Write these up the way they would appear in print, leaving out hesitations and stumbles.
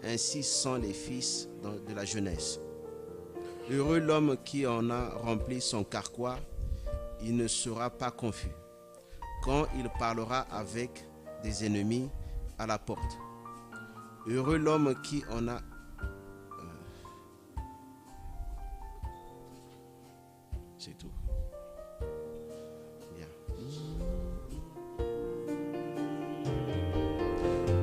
ainsi sont les fils de la jeunesse. Heureux l'homme qui en a rempli son carquois, il ne sera pas confus quand il parlera avec des ennemis à la porte. Heureux l'homme qui en a... C'est tout. Bien.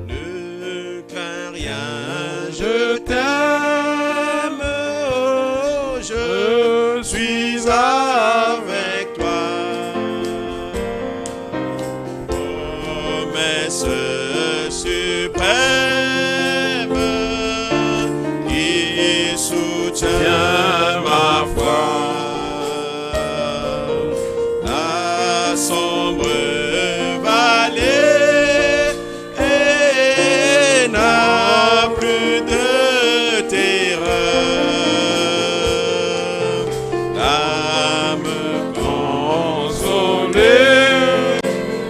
Ne crains rien, je t'aime, oh, je suis avec toi. Promesse suprême qui soutient ma foi. La sombre vallée n'a plus de terreur. L'âme consolée,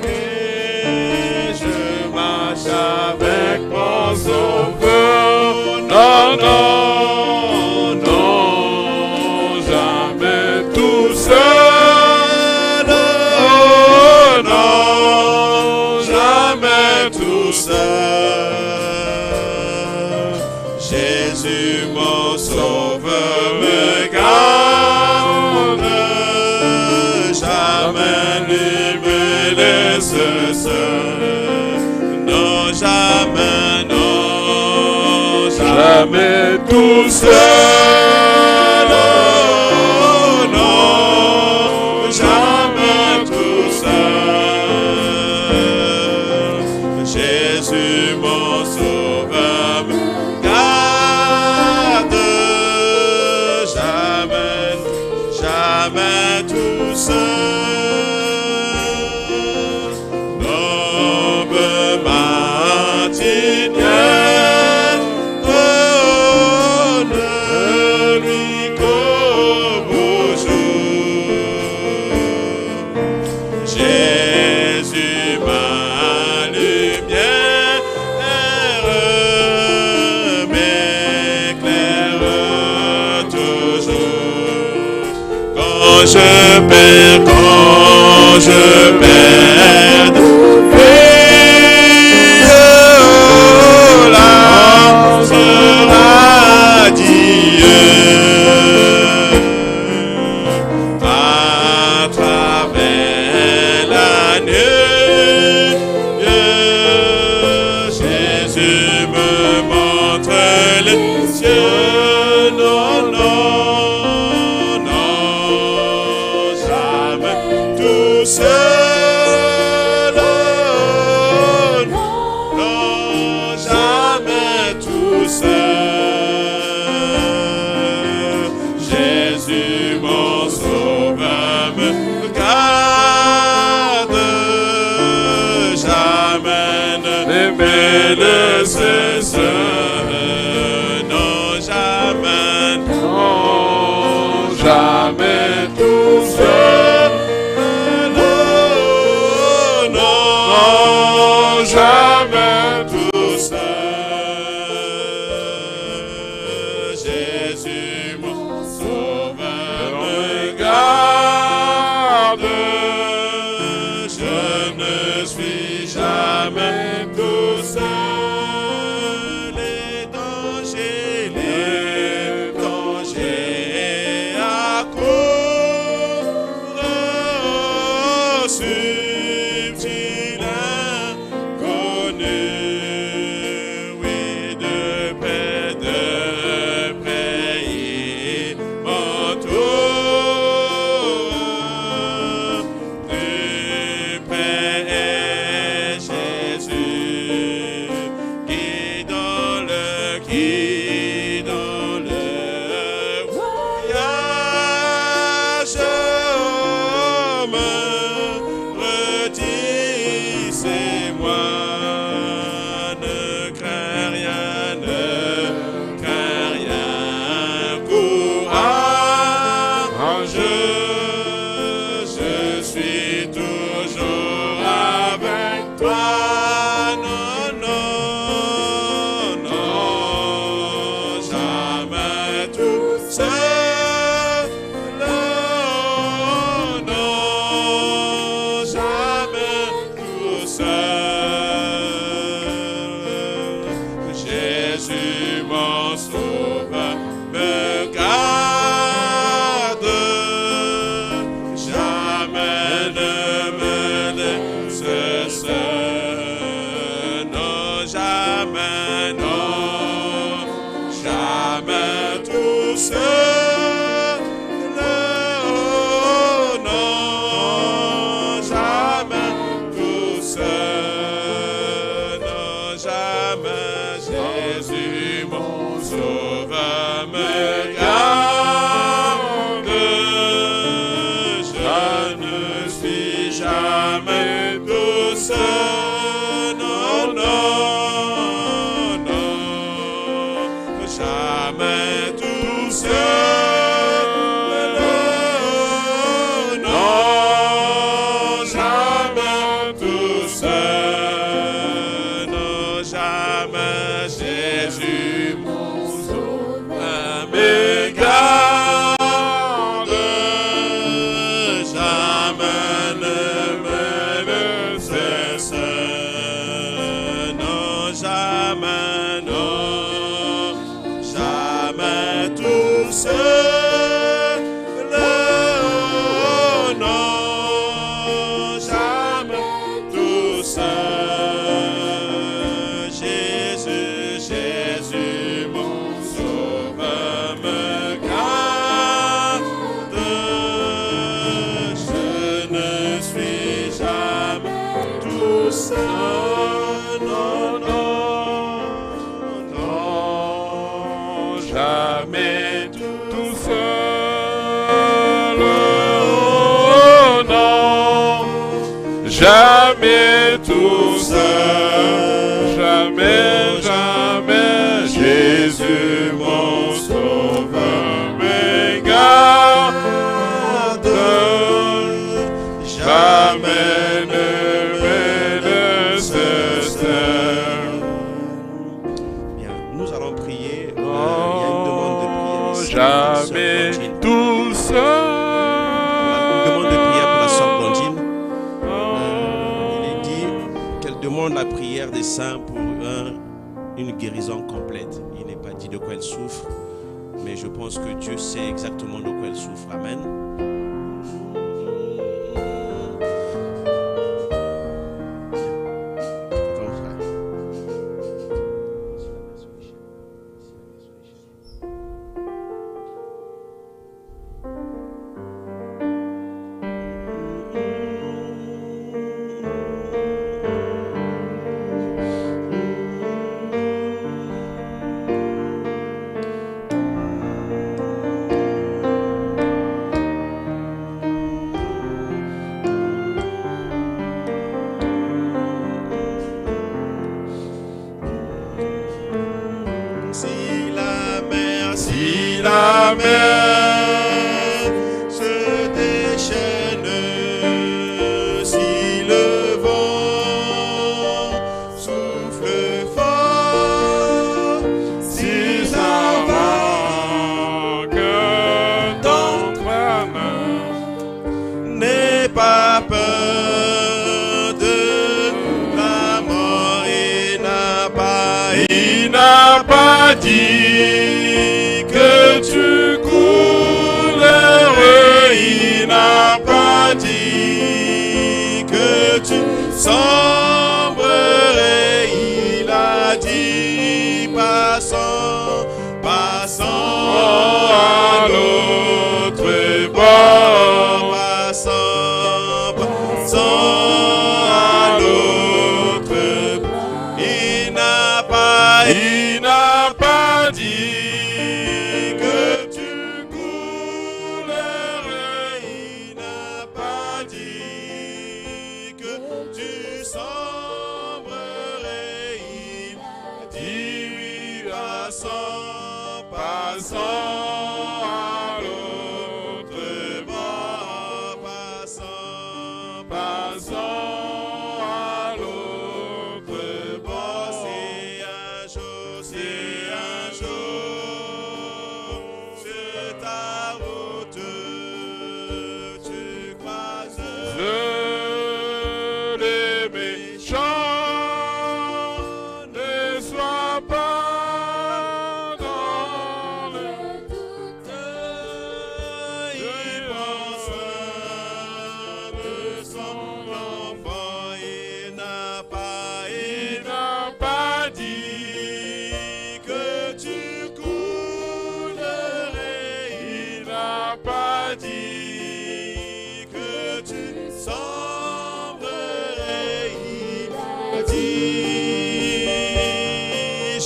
et je marche avec mon sauveur. Non, non, non, jamais tout seul. Oh non, jamais tout seul. Jésus mon sauveur me garde, jamais ne me laisse seul. Non, jamais, non, jamais tout seul. Oh non, jamais tout seul. Jésus mon sauveur me garde, jamais, jamais tout seul. L'aube matinale, oh, ne lui qu'au beau jour. Jésus ma lumière m'éclaire toujours. Quand je perds de vue, là sera Dieu. À travers la nuit, Jésus me montre les cieux. Non, non, non, jamais tout seul. Non, jamais tout seul. Jésus mon sauveur me garde, jamais ne me laisse seul. Non, jamais, non, jamais tout seul. Non, non, jamais tout seul. Jésus mon sauveur me garde, je ne suis jamais tout seul. Les dangers accourent, subtil inconnu, oui, de près, il m'entoure. Plus près est Jésus qui dans le voyage me redit c'est moi. Ne crains rien, ne crains rien, courage, je suis toujours avec toi. Non, non, non, Jésus mon sauveur me garde, jamais ne me laisse seul, non, jamais, non, jamais tout seul, oh, non, jamais tout seul, non, jamais. Jésus mon sauveur me garde, je ne suis jamais tout seul, non, non, non, jamais tout seul, non, jamais tout seul, non, jamais. Jésus mon sauveur me garde, jamais ne me laisse seul, non, jamais, non, jamais tout seul, non, jamais tout seul. Jésus, mon sauveur me garde, je ne suis jamais tout seul, non, non, non, jamais tout seul, oh, non, jamais tout seul, jamais, jamais. Jésus mon sauveur me garde, jamais ne me laisse seul. Bien, nous allons prier. Il y a une demande de prière ici. Jamais tout seul. Une demande de prière pour la sœur Blondine. Il est dit qu'elle demande la prière des saints pour une guérison complète. Il n'est pas dit de quoi elle souffre, mais je pense que Dieu sait exactement de quoi elle souffre. Amen. Comme ça. Si la mer se déchaîne, si le vent souffle fort, si ça vague dans ta main, n'aie pas peur de la mort. Il n'a pas dit que tu coulerais, il n'a pas dit que tu sombrerais, il a dit passons, passons à l'autre bord, passons, passons à l'autre bord. Il n'a pas dit que tu coulerais, il n'a pas dit que tu sombrerais, il a dit passons, passons à l'autre bord, passons, passons à l'autre bord. C'est un jour sur ta route, tu croises les méchants. Ne sois pas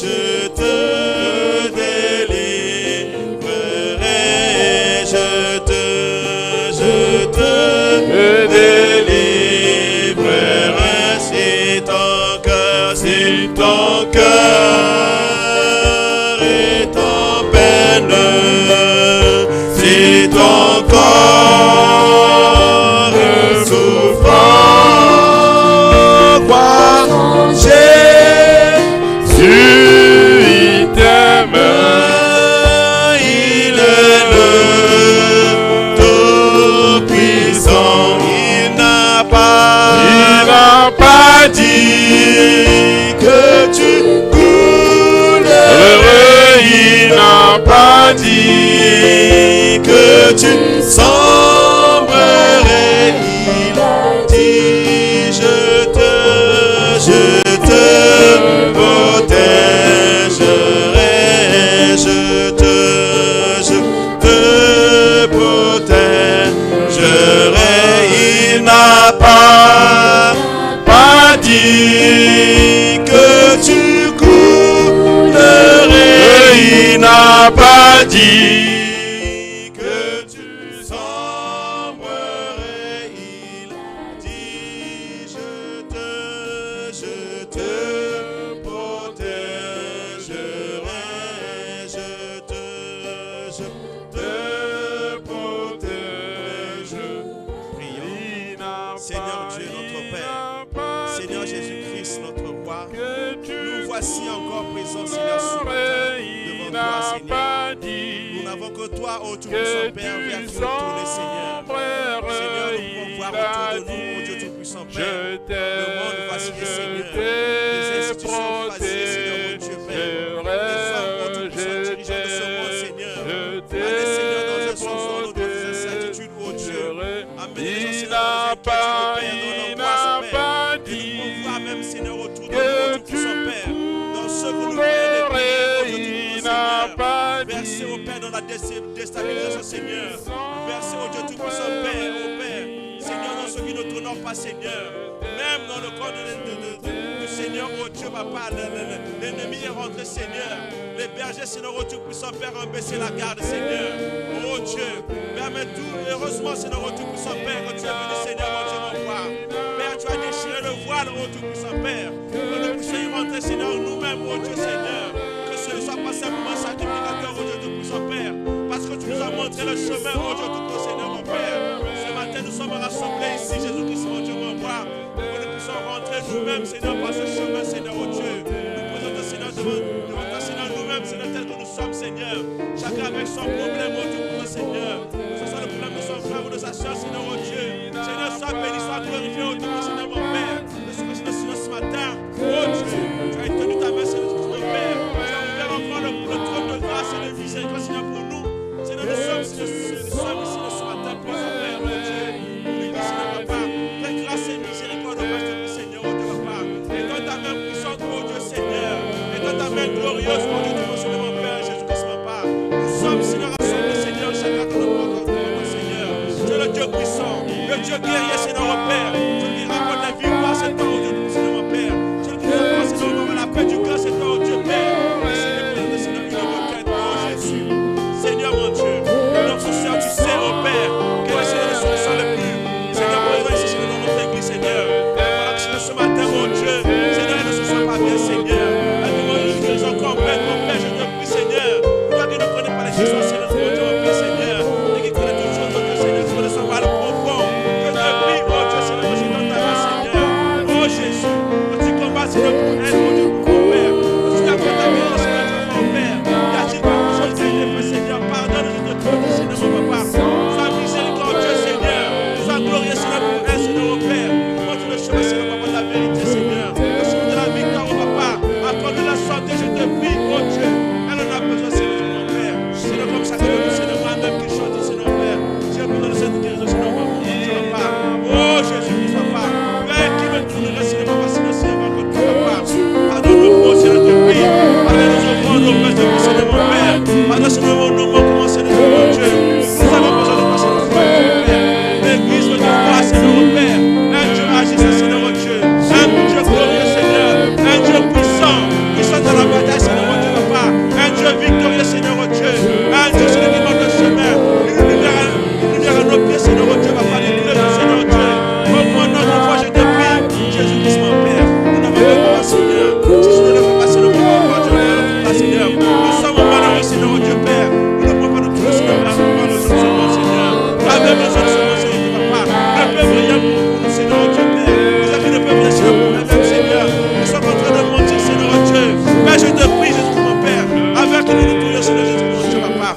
je te délivrerai, je te délivrerai si ton cœur est en peine, si ton corps est souffrant, crois Jésus, il t'aime, il est le Tout-Puissant, il n'a pas dit que tu coulerais, il n'a pas dit que tu sombrerais, il a dit je te protégerai, je te protégerai, il n'a pas dit que tu coulerais, il n'a pas dit que tu sombrerais, il dit je te protégerai, je te protège. Prions. Seigneur Dieu, notre Père, Seigneur Jésus-Christ, notre Roi, nous voici encore présents, Seigneur, ce matin, devant toi, Seigneur. Nous n'avons que toi, ô Tout-Puissant Père, vers qui nous tourner, Seigneur. Seigneur, nous pouvons voir autour de nous, ô Dieu Tout-Puissant Père, le monde vacillé, Seigneur. Les institutions vacillées, Seigneur, ô Dieu Père. Les hommes, ô Tout-Puissant, dirigeants de ce monde, Seigneur. Allez, Seigneur, dans un soupçon, dans des incertitudes, ô Dieu. Amenez les gens, Seigneur, dans les inquiétudes, Père, dans l'angoisse, Père. Et nous pouvons voir même, Seigneur, autour de nous, ô Tout-Puissant Père, dans ce que nous voyons des prières, ô Dieu Tout-Puissant, Seigneur. Versez, ô Père, dans la déstabilisation, Seigneur. Versez, ô Dieu Tout-Puissant, Père, ô Père. Seigneur, dans ce qui ne t'honore pas, Seigneur. Même dans le corps du Seigneur, ô Dieu, Papa, l'ennemi est rentré, Seigneur. Les bergers, Seigneur, ô Dieu Puissant, Père, ont baissé la garde, Seigneur. Ô Dieu, permets tout, heureusement, Seigneur, ô Dieu Puissant, Père, quand tu es venu, Seigneur, ô Dieu, mon roi. Père, tu as déchiré le voile, ô Dieu Puissant, Père. Que nous puissions y rentrer, Seigneur, nous-mêmes, ô Dieu, Seigneur. Que ce ne soit pas simplement sacrificateur, ô Dieu, Dieu Puissant, Père. Parce que tu nous as montré le chemin, ô Dieu, tout Seigneur, mon Père. Ce matin, nous sommes rassemblés ici, Jésus-Christ, mon Dieu, mon roi. Que nous puissions rentrer nous-mêmes, Seigneur, par ce chemin, Seigneur, ô Dieu. Nous présentons, Seigneur, devant toi, Seigneur, nous-mêmes, Seigneur, tel que nous sommes, Seigneur. Chacun avec son problème, ô Dieu, pour Seigneur. Que ce soit le problème de son frère ou de sa soeur, Seigneur, ô Dieu. Seigneur, sois béni, sois glorifié, ô Dieu, Seigneur, mon Père. De ce que Seigneur, ce matin, ô Dieu, tu as étendu ta main, Seigneur, mon Père. Tu as ouvert encore le trône de grâce et de miséricorde, Seigneur, pour nous. Seigneur, nous sommes ici, ce matin, présents, Père, ô Dieu. Nous lui disons, Seigneur, Papa, ta grâce et miséricorde, ô Père, Seigneur, ô Dieu, Papa. Et dans ta main puissante, ô Dieu, Seigneur. Et dans ta main glorieuse, ô Dieu, Seigneur, mon Père, Jésus-Christ, mon Père. Nous sommes, Seigneur, rassemblés, Seigneur, chacun de notre Seigneur. Tu es le Dieu puissant, le Dieu guerrier, Seigneur, mon Père. Celui qui rapporte la victoire, c'est toi, ô Dieu, Seigneur, mon Père. Celui qui rapporte, Seigneur, la paix du cœur, c'est toi, ô Dieu, Père. Seigneur, une requête, ô Jésus. Seigneur, mon Dieu, notre Seigneur, tu sais, ô Père, quelle est la solution la plus. Seigneur, présent ici, Seigneur, dans notre église, Seigneur. Voilà que ce matin, ô Dieu, Seigneur, ne se soit pas bien, Seigneur. La guérison complète, mon Père. Seigneur Dieu. Un Dieu sur le monde de chemin. Lumière à nos pieds, Seigneur Dieu, va pas nous lever, Seigneur Dieu. Comme moi, notre foi, je te prie, Jésus-Christ, mon Père. Nous n'avons pas, Seigneur. Si je ne le fais pas, Seigneur, mon Père, je ne le fais pas, Seigneur. Nous sommes malheureux, Seigneur Dieu, Père. Nous ne pouvons pas nous trouver, Seigneur, la foi, nous sommes, Seigneur. Avec besoin de ce Seigneur, qui va pas. Ne peut rien pour nous, Seigneur Dieu, Père. Les amis ne peuvent rien, Seigneur, pour eux-mêmes, Seigneur. Nous sommes en train de mentir, Seigneur Dieu. Mais je te prie, Jésus, mon Père. Avec nous, nous trouvions, Seigneur Jésus, mon Dieu, papa.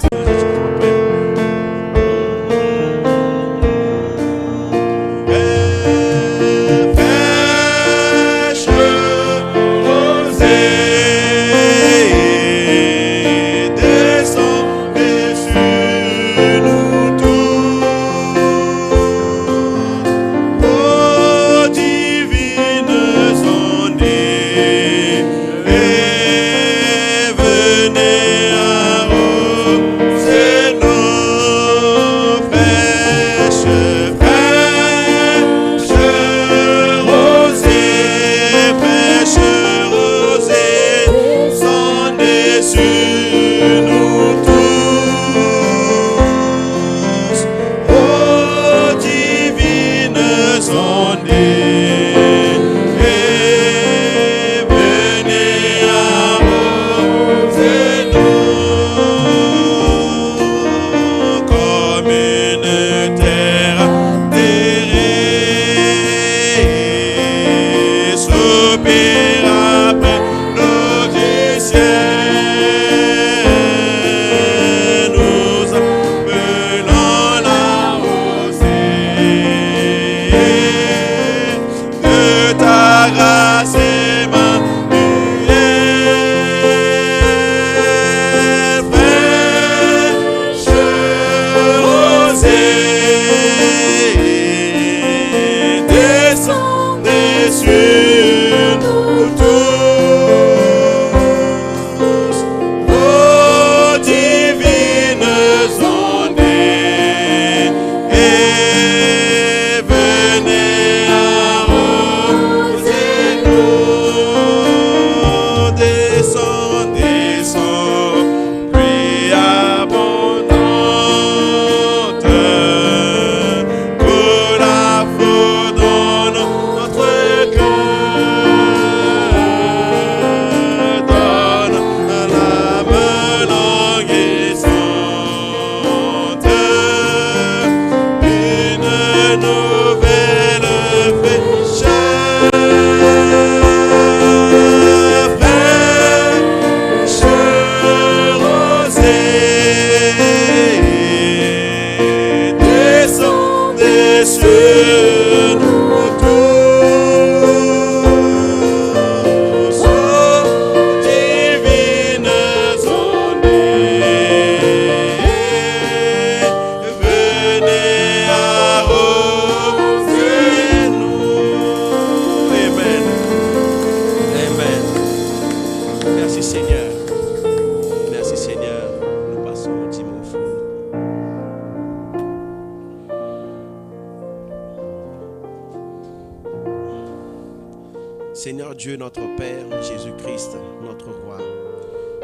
Seigneur Dieu, notre Père, Jésus-Christ, notre Roi.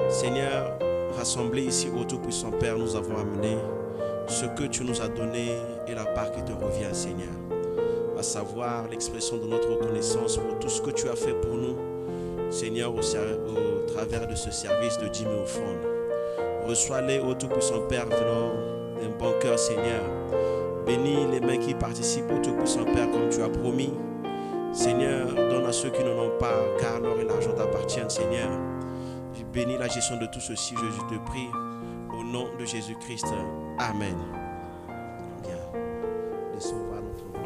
Seigneur, rassemblés ici au Tout-Puissant Père, nous avons amené ce que tu nous as donné et la part qui te revient, Seigneur. À savoir l'expression de notre reconnaissance pour tout ce que tu as fait pour nous, Seigneur, au travers de ce service de dîmes et offrandes. Reçois-les au Tout-Puissant Père venant d'un bon cœur, Seigneur. Bénis les mains qui participent au Tout-Puissant Père comme tu as promis. Seigneur, donne à ceux qui n'en ont pas, car l'or et l'argent t'appartiennent, Seigneur. Je bénis la gestion de tout ceci, je te prie, au nom de Jésus-Christ. Amen. Bien. Laissons voir notre voix.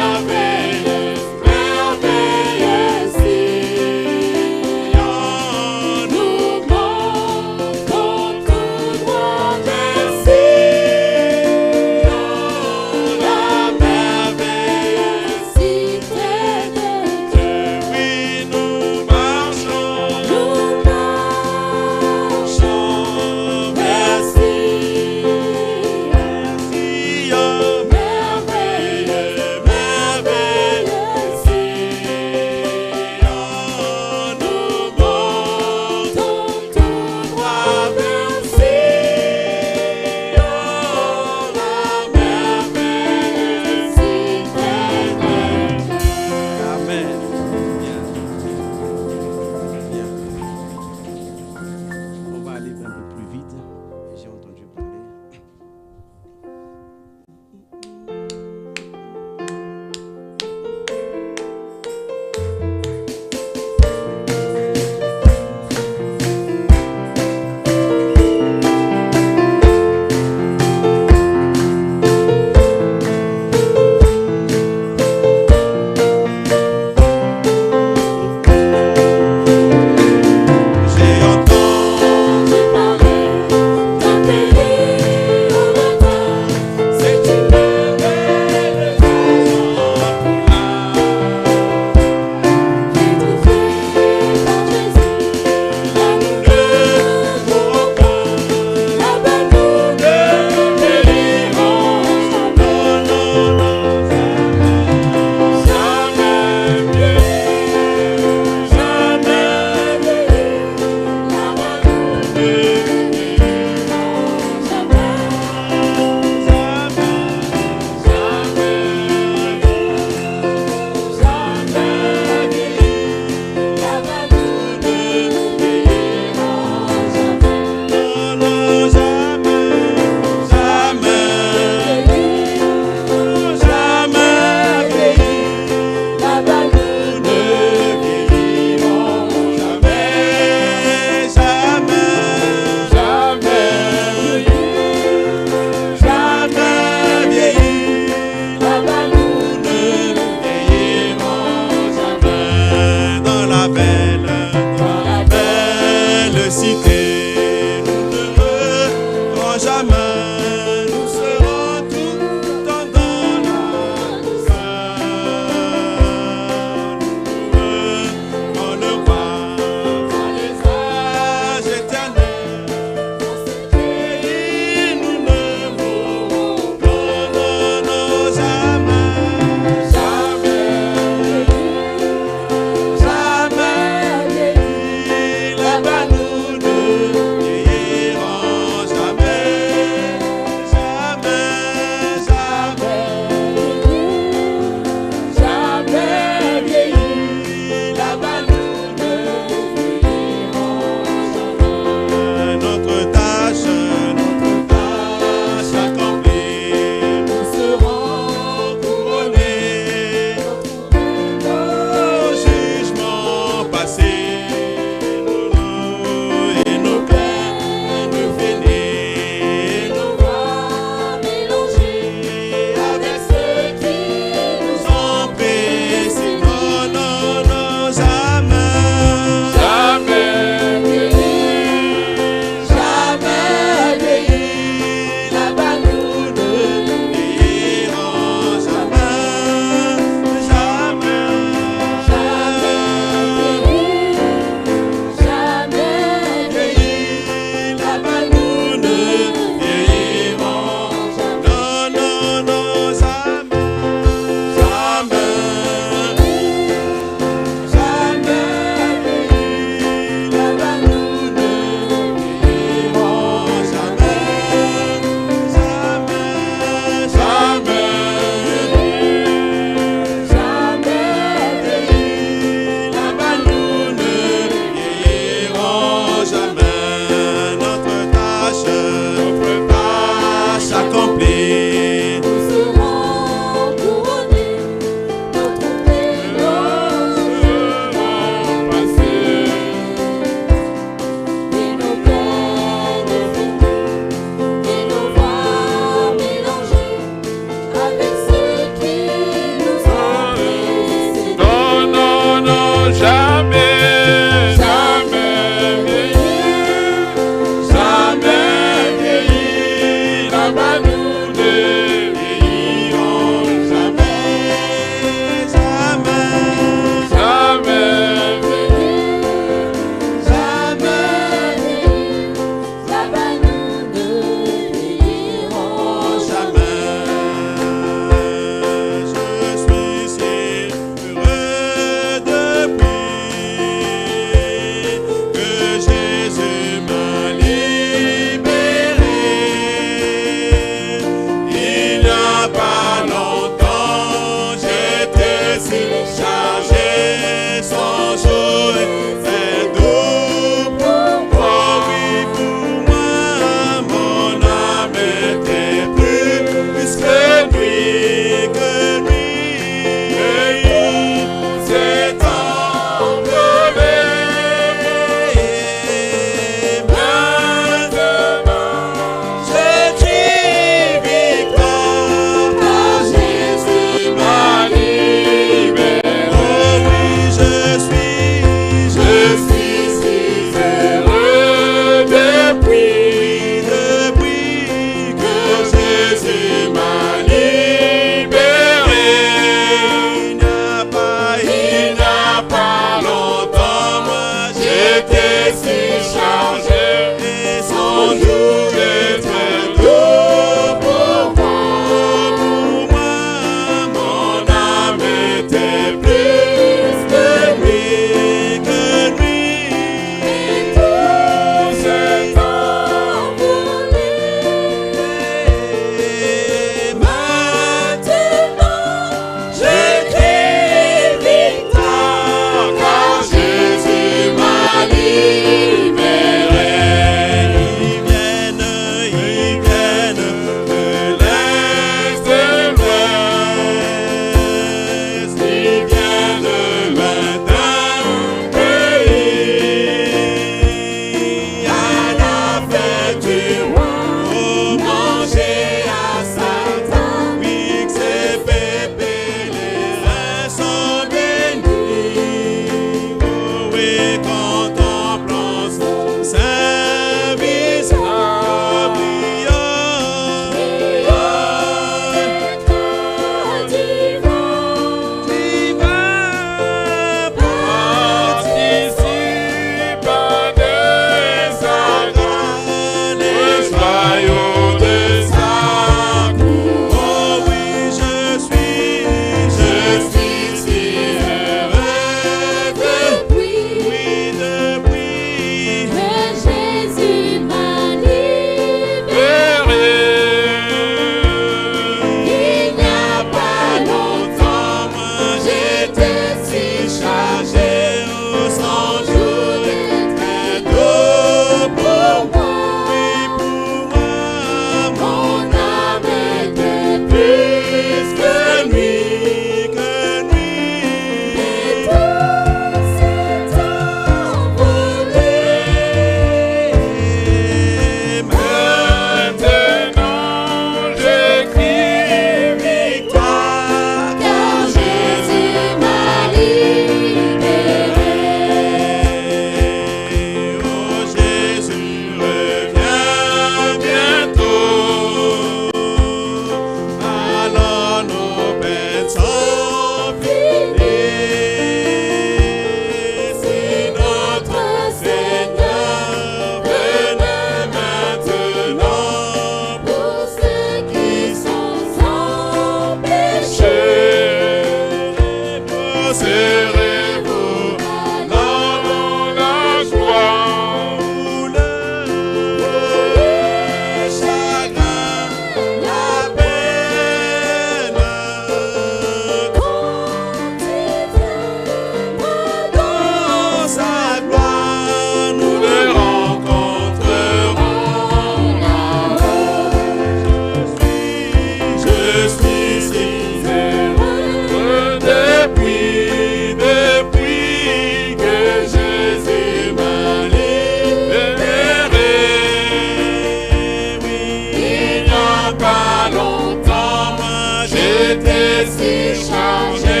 j'étais si chargé,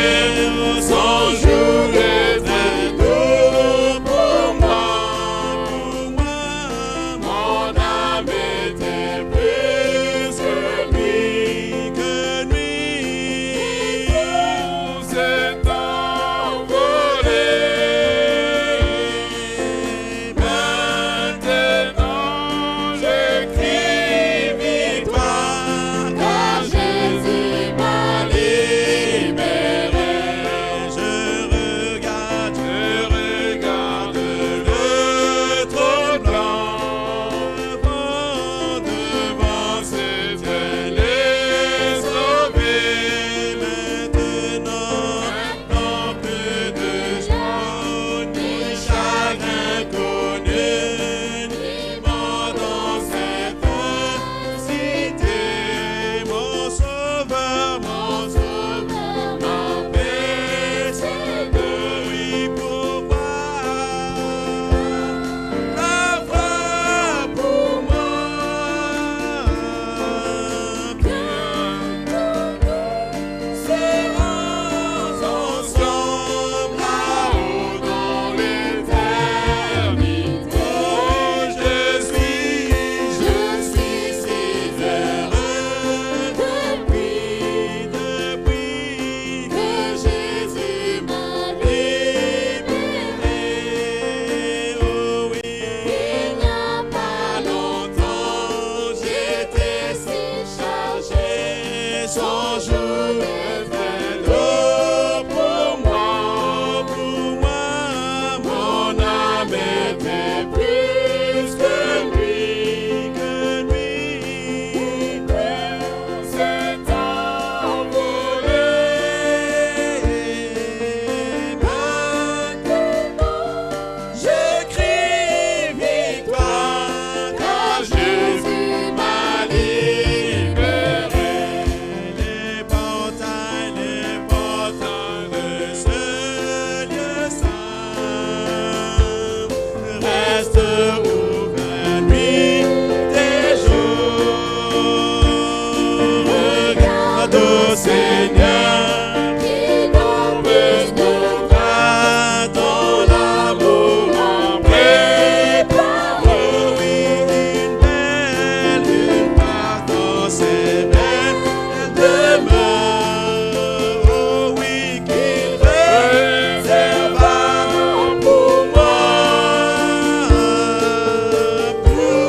son jour était doux pour moi. Mon âme était plus que lui, tout s'est envolé. Maintenant je crie victoire, car Jésus m'a libéré. Je regarde le trône blanc, devant ses ailes et sauvé. Maintenant, non plus de joie, ni chagrin connu, ni mort dans cette cité. Mon sauveur m'a précédé. Oui, pour moi, la foi pour moi. Serons ensemble là-haut dans l'éternité. Oh, je suis si heureux depuis que Jésus m'a libéré. Oh oui, il n'y a pas longtemps, j'étais si chargé, son jour était lourd pour moi. Mon âme était plus que lui, tout s'est envolé. Maintenant, je crie victoire, car Jésus m'a libéré. Les portails de ce lieu saint restent ouverts nuit et jour. Regarde au Seigneur qui converse nos cœurs dans l'amour en préparé. Oh oui, une part dans ses belles demeure. Oh oui, qu'il réserva pour moi. Pour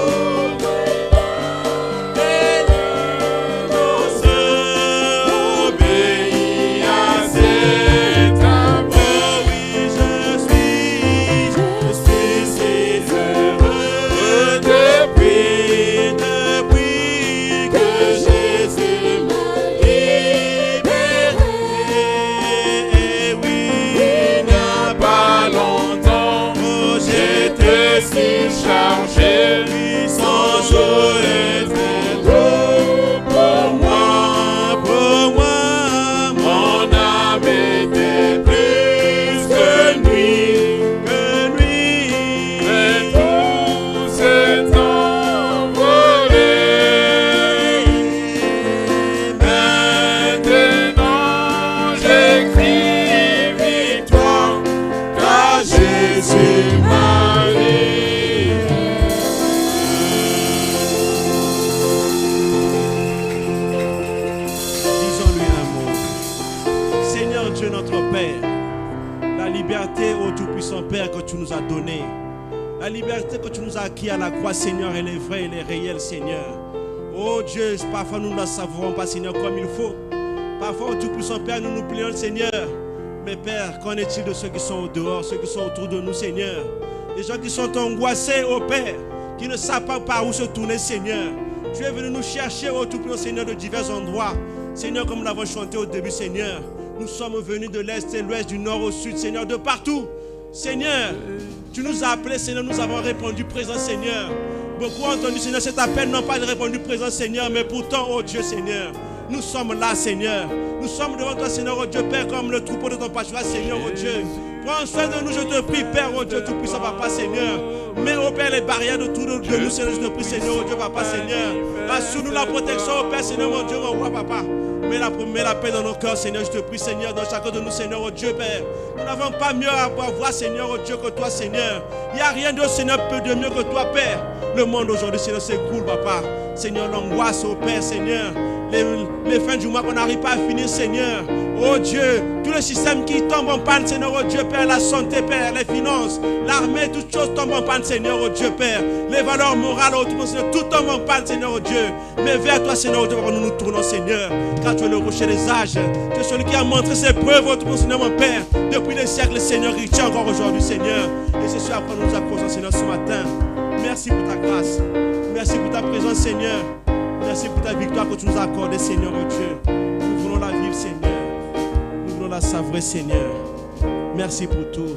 obéis à cet amour. Oh oui, je suis si heureux depuis que Jésus m'a libéré. Et oui, il n'y a pas longtemps, oh, j'étais si chargé, son jour était doux pour moi. Mon âme était plus que lui, mais tout s'est envolé. Maintenant, j'écris victoire, car Jésus m'a libéré. Disons-lui un mot. Seigneur Dieu notre Père, la liberté au Tout-Puissant Père que tu nous as donnée, la liberté que tu nous as acquis à la croix, Seigneur, elle est vraie, elle est réelle, Seigneur. Oh Dieu, parfois nous ne la savourons pas, Seigneur, comme il faut. Parfois, au Tout-Puissant Père, nous nous plaignons, Seigneur. Mais Père, qu'en est-il de ceux qui sont au dehors, ceux qui sont autour de nous, Seigneur? Les gens qui sont angoissés, oh Père, qui ne savent pas par où se tourner, Seigneur. Tu es venu nous chercher, oh Tout-Puissant Seigneur, de divers endroits. Seigneur, comme nous l'avons chanté au début, Seigneur, nous sommes venus de l'Est et l'Ouest, du Nord au Sud, Seigneur, de partout. Seigneur, tu nous as appelés, Seigneur, nous avons répondu présent, Seigneur. Beaucoup ont entendu, Seigneur, cet appel n'ont pas répondu présent, Seigneur, mais pourtant, oh Dieu, Seigneur, nous sommes là, Seigneur. Nous sommes devant toi, Seigneur, oh Dieu, Père, comme le troupeau de ton pâturage, Seigneur, oh Dieu. Prends soin de nous, je te prie, Père, oh Dieu, tout-puissant, Papa, Seigneur. Mets, oh Père, les barrières autour de nous, Seigneur, je te prie, Seigneur, oh Dieu, Papa, Seigneur. Assure-nous la protection, oh Père, Seigneur, mon Dieu, mon roi, Papa. Mets la paix dans nos cœurs, Seigneur, je te prie, Seigneur, dans chacun de nous, Seigneur, oh Dieu, Père. Nous n'avons pas mieux à voir, Seigneur, oh Dieu, que toi, Seigneur. Il n'y a rien de, Seigneur, de mieux que toi, Père. Le monde aujourd'hui, Seigneur, s'écroule, Papa. Seigneur, l'angoisse, oh Père, Seigneur. Les fins du mois qu'on n'arrive pas à finir, Seigneur. Oh Dieu, tout le système qui tombe en panne, Seigneur, oh Dieu, Père, la santé, Père, les finances, l'armée, toutes choses tombent en panne, Seigneur, oh Dieu, Père. Les valeurs morales, oh Dieu, Seigneur, tout tombe en panne, Seigneur, oh Dieu. Mais vers toi, Seigneur, oh Dieu, nous nous tournons, Seigneur. Car tu es le rocher des âges. Tu es celui qui a montré ses preuves, oh Dieu, Seigneur, mon Père. Depuis les siècles, Seigneur, il tient encore aujourd'hui, Seigneur. Et c'est ce à quoi nous accrochons, Seigneur, ce matin. Merci pour ta grâce. Merci pour ta présence, Seigneur. Merci pour ta victoire que tu nous as accordée, Seigneur, oh Dieu. Nous voulons la vivre, Seigneur. Nous voulons la savourer, Seigneur. Merci pour tout.